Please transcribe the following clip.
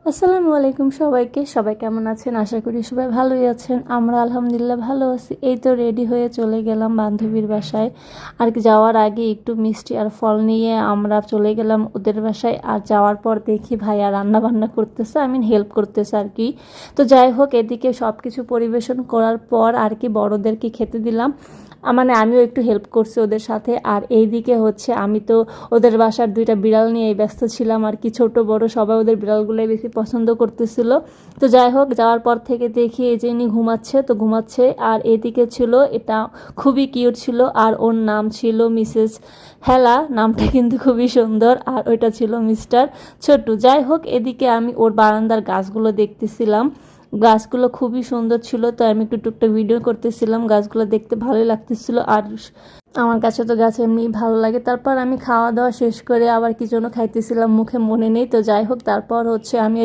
আসসালামু আলাইকুম সবাইকে। সবাই কেমন আছেন? আশা করি সবাই ভালোই আছেন। আমরা আলহামদুলিল্লাহ ভালো আছি। এই তো রেডি হয়ে চলে গেলাম বান্ধবীর বাসায়। আর কি যাওয়ার আগে একটু মিষ্টি আর ফল নিয়ে আমরা চলে গেলাম ওদের বাসায়। আর যাওয়ার পর দেখি ভাইয়া রান্না বান্না করতেছে, হেল্প করতেছে আর কি। তো যাই হোক, এদিকে সব কিছু পরিবেশন করার পর আর কি বড়োদেরকে খেতে দিলাম। মানে আমিও একটু হেল্প করছি ওদের সাথে। আর এইদিকে হচ্ছে আমি তো ওদের বাসার দুইটা বিড়াল নিয়ে ব্যস্ত ছিলাম আর কি। ছোট বড় সবাই ওদের বিড়ালগুলোই বেশি পছন্দ করতেছিল। তো যাই হোক, যাওয়ার পর থেকে দেখি এই যে ইনি ঘুমাচ্ছে। আর এদিকে ছিল, এটা খুবই কিউট ছিল। আর ওর নাম ছিল মিসেস হেলা, নামটা কিন্তু খুবই সুন্দর। আর ওইটা ছিল মিস্টার ছোট্টু। যাই হোক, এদিকে আমি ওর বারান্দার গাছগুলো দেখতেছিলাম। গাছগুলো খুবই সুন্দর ছিল, তো আমি একটু টুকটাক ভিডিও করতেছিলাম। গাছগুলো দেখতে ভালোই লাগতেছিল। আর আমার কাছে তো গাছ এমনি ভালো লাগে। তারপর আমি খাওয়া দাওয়া শেষ করে আবার কি জন্য খাইতেছিলাম মুখে মনে নেই। তো যাই হোক, তারপর হচ্ছে আমি